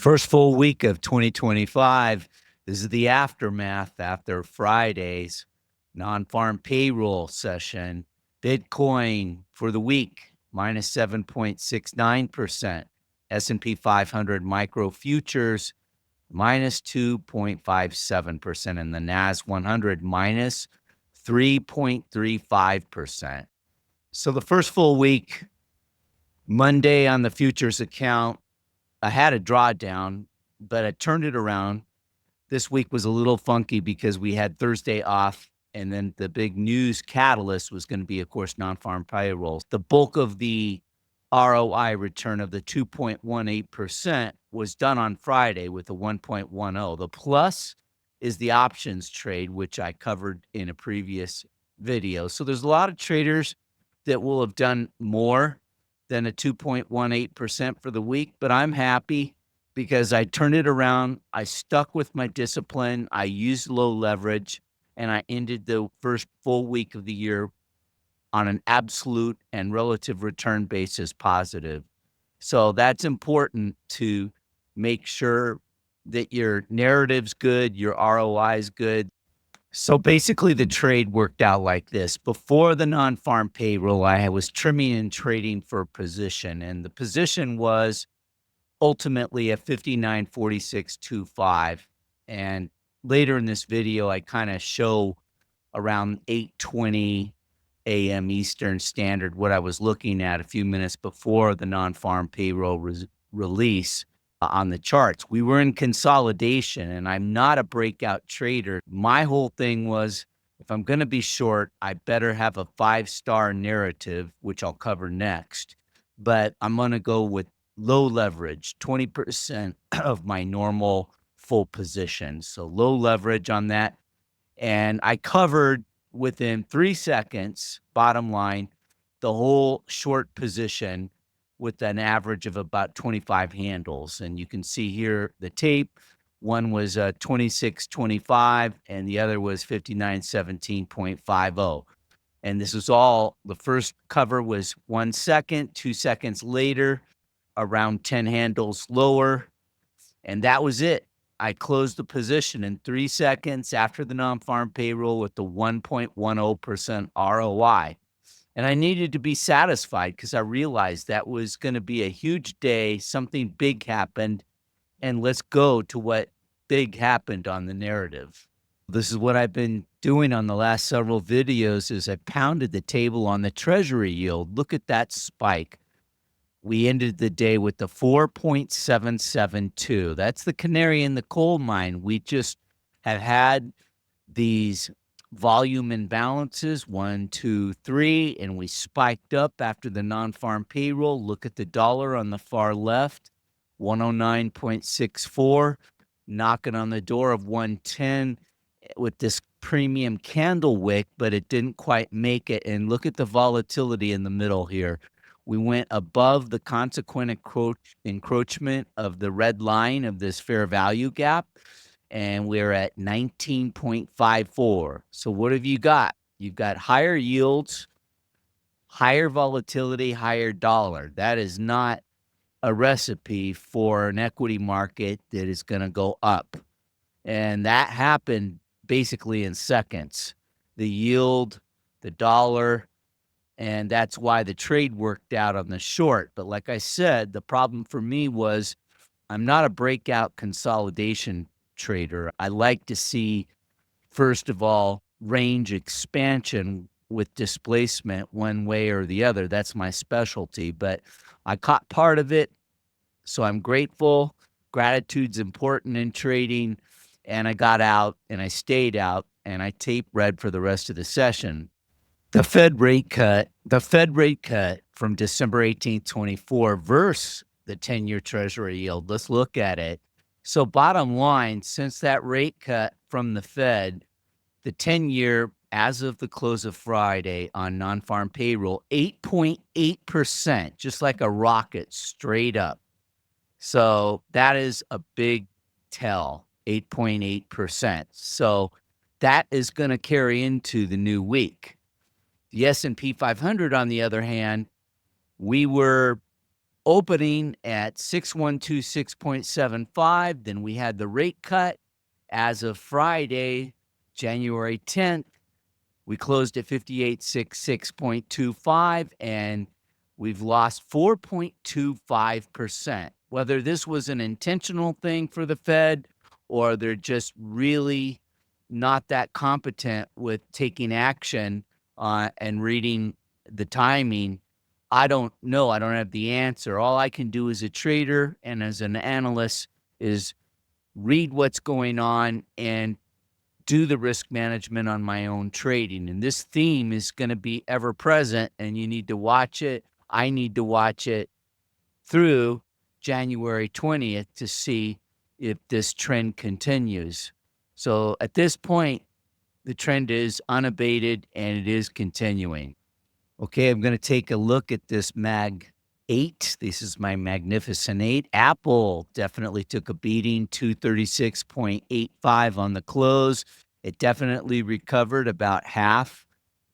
First full week of 2025. This is the aftermath after Friday's non-farm payroll session. Bitcoin for the week, minus 7.69%. S&P 500 micro futures, minus 2.57%. And the NAS 100, minus 3.35%. So the first full week, Monday on the futures account, I had a drawdown, but I turned it around. This week was a little funky because we had Thursday off, and then the big news catalyst was going to be, of course, non-farm payrolls. The bulk of the ROI return of the 2.18% was done on Friday with a 1.10. The plus is the options trade, which I covered in a previous video. So there's a lot of traders that will have done more than a 2.18% for the week, but I'm happy because I turned it around. I stuck with my discipline. I used low leverage, and I ended the first full week of the year on an absolute and relative return basis positive. So that's important to make sure that your narrative's good, your ROI is good. So basically, the trade worked out like this. Before the non-farm payroll, I was trimming and trading for position, and the position was ultimately a 59.4625. And later in this video, I kind of show around 8:20 a.m. Eastern Standard what I was looking at a few minutes before the non-farm payroll release. On the charts. We were in consolidation, and I'm not a breakout trader. My whole thing was, if I'm going to be short, I better have a 5-star narrative, which I'll cover next. But I'm going to go with low leverage, 20% of my normal full position. So low leverage on that. And I covered within 3 seconds, bottom line, the whole short position with an average of about 25 handles. And you can see here the tape. One was 26.25 and the other was 59.17.50. And this was all, the first cover was 1 second, 2 seconds later, around 10 handles lower. And that was it. I closed the position in 3 seconds after the non-farm payroll with the 1.10% ROI. And I needed to be satisfied because I realized that was going to be a huge day. Something big happened. And let's go to what big happened on the narrative. This is what I've been doing on the last several videos is I pounded the table on the treasury yield. Look at that spike. We ended the day with the 4.772. That's the canary in the coal mine. We just have had these volume imbalances, 1, 2, 3, and we spiked up after the non-farm payroll. Look at the dollar on the far left, 109.64, knocking on the door of 110 with this premium candle wick, but it didn't quite make it. And look at the volatility in the middle here. We went above the consequent encroachment of the red line of this fair value gap, and we're at 19.54. So what have you got? You've got higher yields, higher volatility, higher dollar. That is not a recipe for an equity market that is going to go up. And that happened basically in seconds. The yield, the dollar, and that's why the trade worked out on the short. But like I said, the problem for me was I'm not a breakout consolidation trader. I like to see, first of all, range expansion with displacement one way or the other. That's my specialty, but I caught part of it, so I'm grateful. Gratitude's important in trading, and I got out and I stayed out and I tape read for the rest of the session. The Fed rate cut from December 18th, 24 versus the 10-year Treasury yield. Let's look at it. So bottom line, since that rate cut from the Fed, the 10-year, as of the close of Friday on non-farm payroll, 8.8%, just like a rocket, straight up. So that is a big tell, 8.8%. So that is going to carry into the new week. The S&P 500, on the other hand, we were opening at 6126.75. Then we had the rate cut as of Friday, January 10th. We closed at 5866.25, and we've lost 4.25%. Whether this was an intentional thing for the Fed or they're just really not that competent with taking action and reading the timing, I don't know. I don't have the answer. All I can do as a trader and as an analyst is read what's going on and do the risk management on my own trading. And this theme is going to be ever present, and you need to watch it. I need to watch it through January 20th to see if this trend continues. So at this point, the trend is unabated and it is continuing. Okay, I'm going to take a look at this Mag 8. This is my Magnificent 8. Apple definitely took a beating, 236.85 on the close. It definitely recovered about half.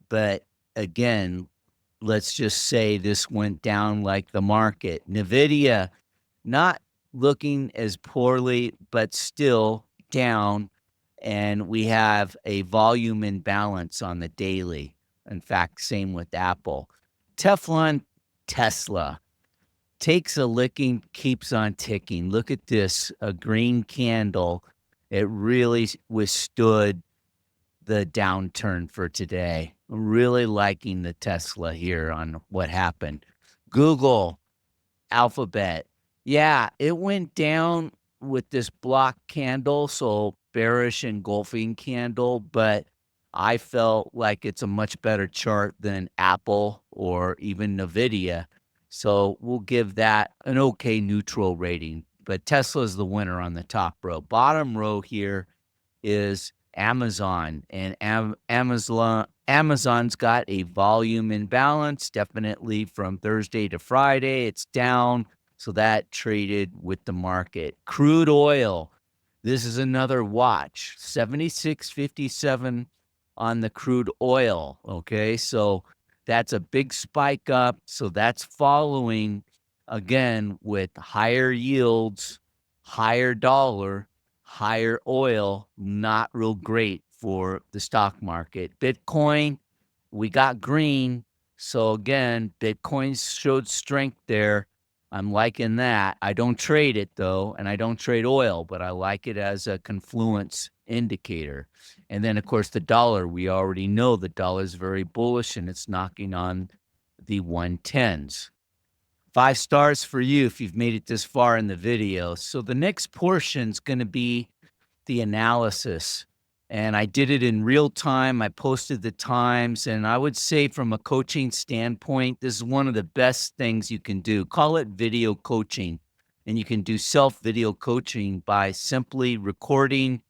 But again, let's just say this went down like the market. NVIDIA, not looking as poorly, but still down. And we have a volume imbalance on the daily. In fact, same with Apple. Teflon Tesla takes a licking, keeps on ticking. Look at this, a green candle. It really withstood the downturn for today. I'm really liking the Tesla here on what happened. Google, Alphabet. Yeah, it went down with this block candle, so bearish engulfing candle, but I felt like it's a much better chart than Apple or even Nvidia. So we'll give that an okay neutral rating. But Tesla's the winner on the top row. Bottom row here is Amazon, and Amazon's got a volume imbalance, definitely from Thursday to Friday. It's down, so that traded with the market. Crude oil, this is another watch, 76.57 on the crude oil. Okay, so that's a big spike up. So that's following again with higher yields, higher dollar, higher oil, not real great for the stock market. Bitcoin, we got green. So again, Bitcoin showed strength there. I'm liking that. I don't trade it though, and I don't trade oil, but I like it as a confluence indicator. And then, of course, the dollar. We already know the dollar is very bullish, and it's knocking on the 110s. 5 stars for you if you've made it this far in the video. So the next portion is going to be the analysis. And I did it in real time. I posted the times. And I would say from a coaching standpoint, this is one of the best things you can do. Call it video coaching. And you can do self-video coaching by simply recording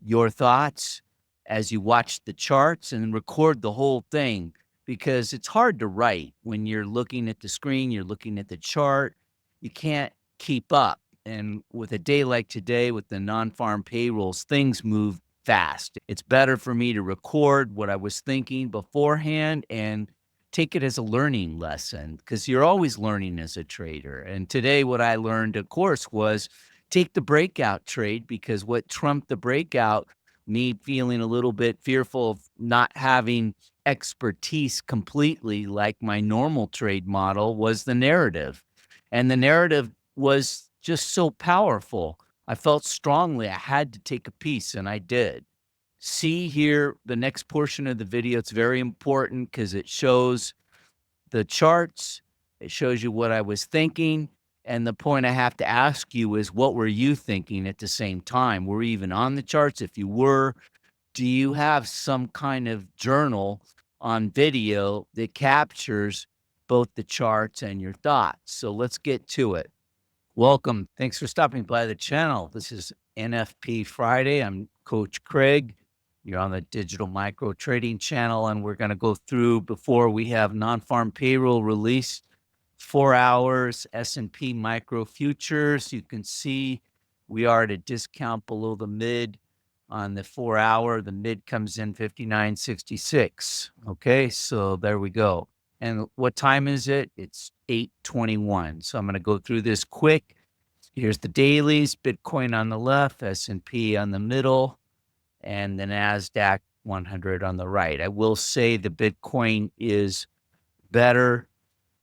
your thoughts as you watch the charts and record the whole thing, because it's hard to write when you're looking at the screen, you're looking at the chart, you can't keep up. And with a day like today with the non-farm payrolls, things move fast. It's better for me to record what I was thinking beforehand and take it as a learning lesson, because you're always learning as a trader. And today what I learned, of course, was take the breakout trade, because what trumped the breakout, me feeling a little bit fearful of not having expertise completely like my normal trade model, was the narrative. And the narrative was just so powerful. I felt strongly I had to take a piece, and I did. See here the next portion of the video. It's very important because it shows the charts. It shows you what I was thinking. And the point I have to ask you is, what were you thinking at the same time? Were you even on the charts? If you were, do you have some kind of journal on video that captures both the charts and your thoughts? So let's get to it. Welcome. Thanks for stopping by the channel. This is NFP Friday. I'm Coach Craig. You're on the Digital Micro Trading channel, and we're going to go through, before we have non-farm payroll release, 4 hours S&P Micro Futures. You can see we are at a discount below the mid on the 4 hour. The mid comes in 59.66. Okay, so there we go. And what time is it? It's 8:21. So I'm going to go through this quick. Here's the dailies, Bitcoin on the left, S&P on the middle, and the NASDAQ 100 on the right. I will say the Bitcoin is better.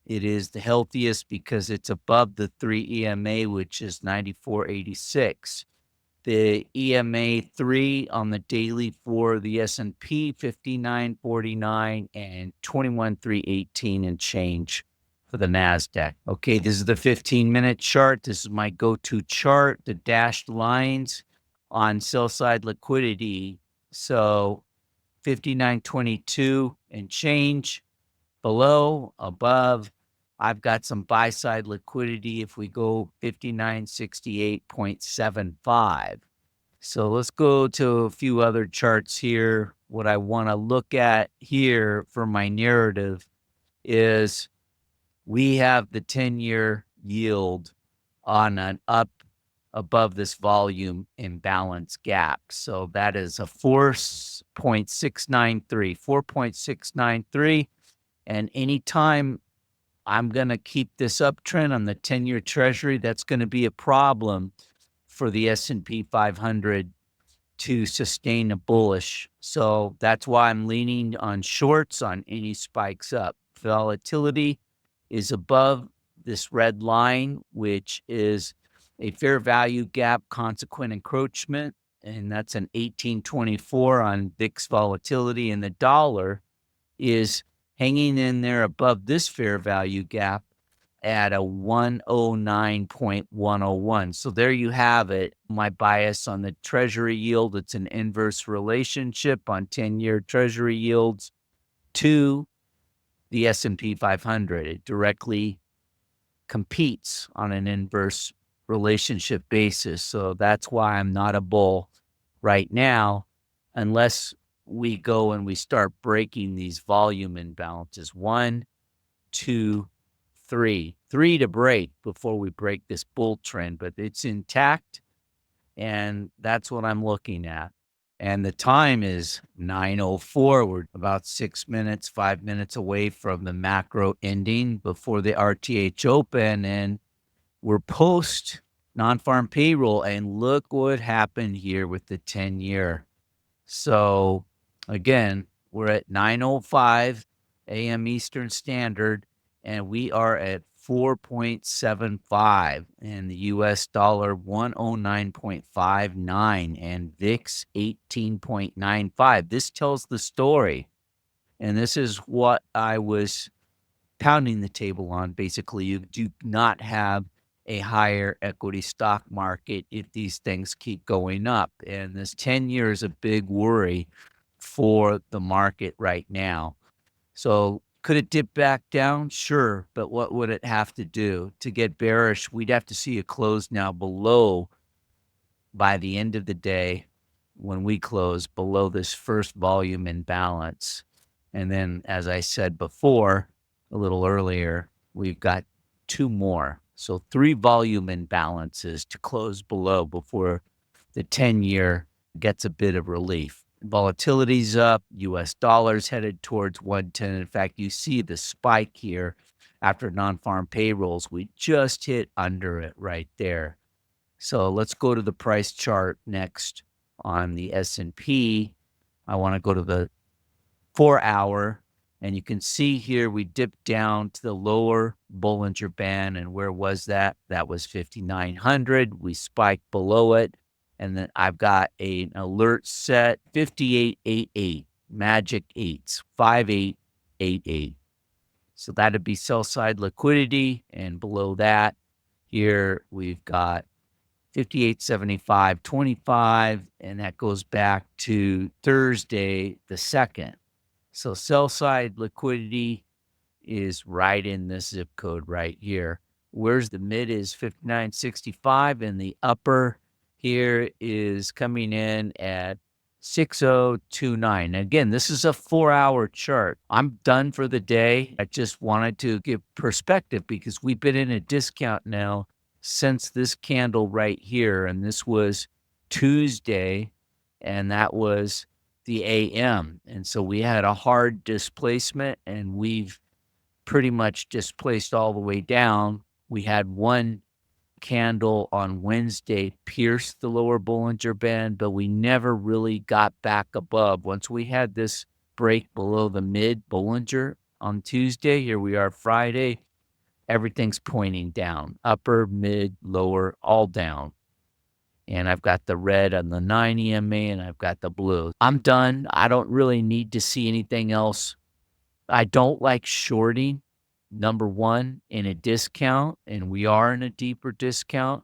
It is the healthiest because it's above the 3 EMA, which is 94.86. The EMA 3 on the daily for the S&P 59.49 and 21,318 and change for the NASDAQ. Okay, this is the 15-minute chart. This is my go-to chart, the dashed lines on sell-side liquidity. So 59.22 and change, below, above. I've got some buy-side liquidity if we go 5968.75. So let's go to a few other charts here. What I want to look at here for my narrative is we have the 10-year yield on an up above this volume imbalance gap. So that is a 4.693. And anytime I'm going to keep this uptrend on the 10-year treasury, that's going to be a problem for the S&P 500 to sustain a bullish. So that's why I'm leaning on shorts on any spikes up. Volatility is above this red line, which is a fair value gap consequent encroachment, and that's an 1824 on VIX volatility, and the dollar is hanging in there above this fair value gap at a 109.101. So there you have it. My bias on the treasury yield, it's an inverse relationship on 10-year treasury yields to the S&P 500. It directly competes on an inverse relationship basis. So that's why I'm not a bull right now, unless we go and we start breaking these volume imbalances. 1, 2, 3. 3 to break before we break this bull trend, but it's intact, and that's what I'm looking at. And the time is 9:04. We're about 6 minutes, 5 minutes away from the macro ending before the RTH open, and we're post non-farm payroll, and look what happened here with the 10-year. So again, we're at 9:05 a.m. Eastern Standard, and we are at 4.75, and the US dollar 109.59, and VIX 18.95. This tells the story, and this is what I was pounding the table on. Basically, you do not have a higher equity stock market if these things keep going up. And this 10-year is a big worry for the market right now. So could it dip back down? Sure. But what would it have to do? To get bearish, we'd have to see a close now below, by the end of the day, when we close below this first volume imbalance. And then, as I said before, a little earlier, we've got 2 more. So 3 volume imbalances to close below before the 10-year gets a bit of relief. Volatility's up. US dollars headed towards 110. In fact, you see the spike here after non-farm payrolls. We just hit under it right there. So let's go to the price chart next on the S&P. I want to go to the 4-hour, and you can see here we dipped down to the lower Bollinger Band, and where was that? That was 5,900. We spiked below it, and then I've got an alert set, 5888, magic 8s, 5888. So that'd be sell side liquidity, and below that, here we've got 5875.25, and that goes back to Thursday the 2nd. So sell side liquidity is right in this zip code right here. Where's the mid is 5965, and the upper here is coming in at 6029. Again, this is a 4-hour chart. I'm done for the day. I just wanted to give perspective because we've been in a discount now since this candle right here, and this was Tuesday, and that was the AM. And so we had a hard displacement, and we've pretty much displaced all the way down. We had one candle on Wednesday pierce the lower Bollinger Band, but we never really got back above. Once we had this break below the mid Bollinger on Tuesday, here we are Friday, everything's pointing down, upper, mid, lower, all down. And I've got the red on the 9 EMA and I've got the blue. I'm done. I don't really need to see anything else. I don't like shorting, number one, in a discount, and we are in a deeper discount.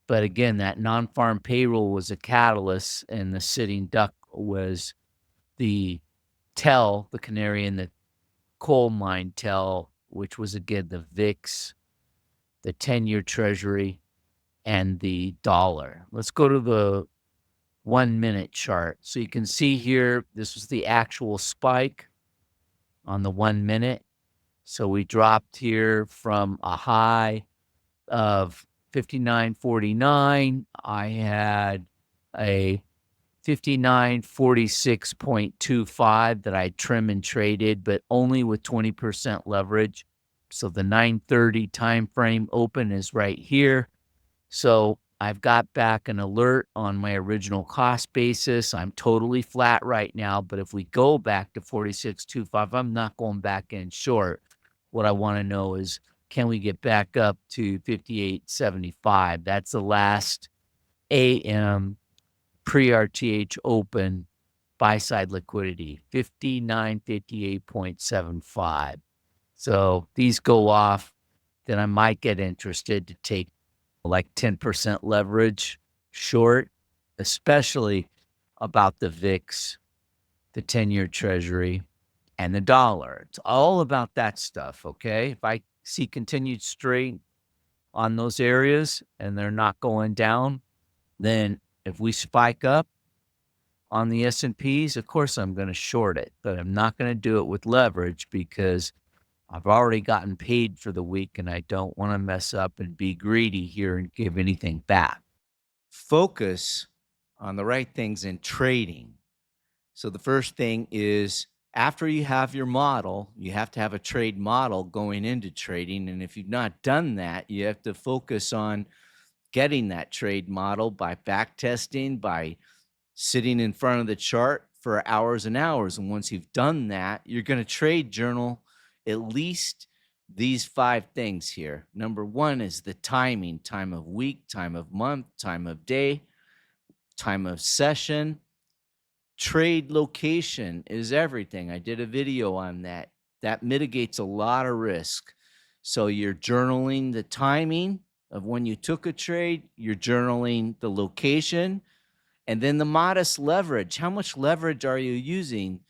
But again, that non-farm payroll was a catalyst, and the sitting duck was the tell, the canary in the coal mine tell, which was, again, the VIX, the 10-year Treasury, and the dollar. Let's go to the 1-minute chart. So you can see here, this was the actual spike on the 1 minute. So we dropped here from a high of 59.49. I had a 59.46.25 that I trim and traded, but only with 20% leverage. So the 9:30 time frame open is right here. So I've got back an alert on my original cost basis. I'm totally flat right now, but if we go back to 46.25, I'm not going back in short. What I want to know is, can we get back up to 58.75? That's the last AM pre-RTH open buy-side liquidity, 59.58.75. So these go off, then I might get interested to take like 10% leverage short, especially about the VIX, the 10-year Treasury, and the dollar. It's all about that stuff, okay? If I see continued strength on those areas and they're not going down, then if we spike up on the S&Ps, of course I'm going to short it, but I'm not going to do it with leverage because I've already gotten paid for the week and I don't want to mess up and be greedy here and give anything back. Focus on the right things in trading. So the first thing is, after you have your model, you have to have a trade model going into trading. And if you've not done that, you have to focus on getting that trade model by back testing, by sitting in front of the chart for hours and hours. And once you've done that, you're going to trade journal at least these 5 things here. Number 1 is the timing, time of week, time of month, time of day, time of session. Trade location is everything. I did a video on that. That mitigates a lot of risk. So you're journaling the timing of when you took a trade, you're journaling the location, and then the modest leverage. How much leverage are you using?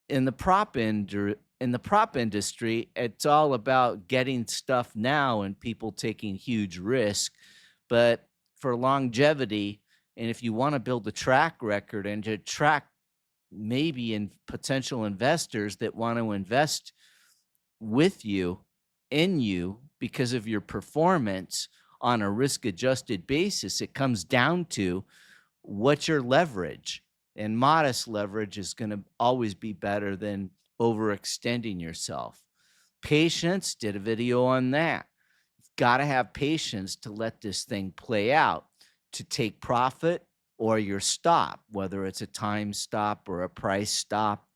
In the prop industry, it's all about getting stuff now and people taking huge risk. But for longevity, and if you want to build a track record and to track maybe in potential investors that want to invest with you, in you, because of your performance on a risk-adjusted basis, it comes down to what's your leverage. And modest leverage is going to always be better than overextending yourself. Patience, did a video on that. You've got to have patience to let this thing play out, to take profit or your stop, whether it's a time stop or a price stop.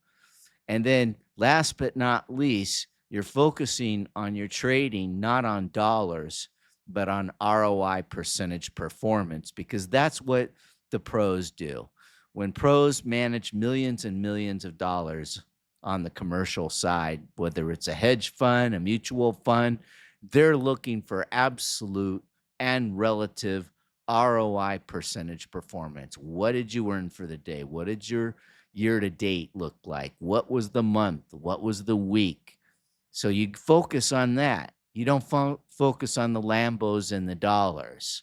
And then last but not least, you're focusing on your trading, not on dollars, but on ROI percentage performance, because that's what the pros do. When pros manage millions and millions of dollars on the commercial side, whether it's a hedge fund, a mutual fund, they're looking for absolute and relative ROI percentage performance. What did you earn for the day? What did your year to date look like? What was the month? What was the week? So you focus on that. You don't focus on the Lambos and the dollars.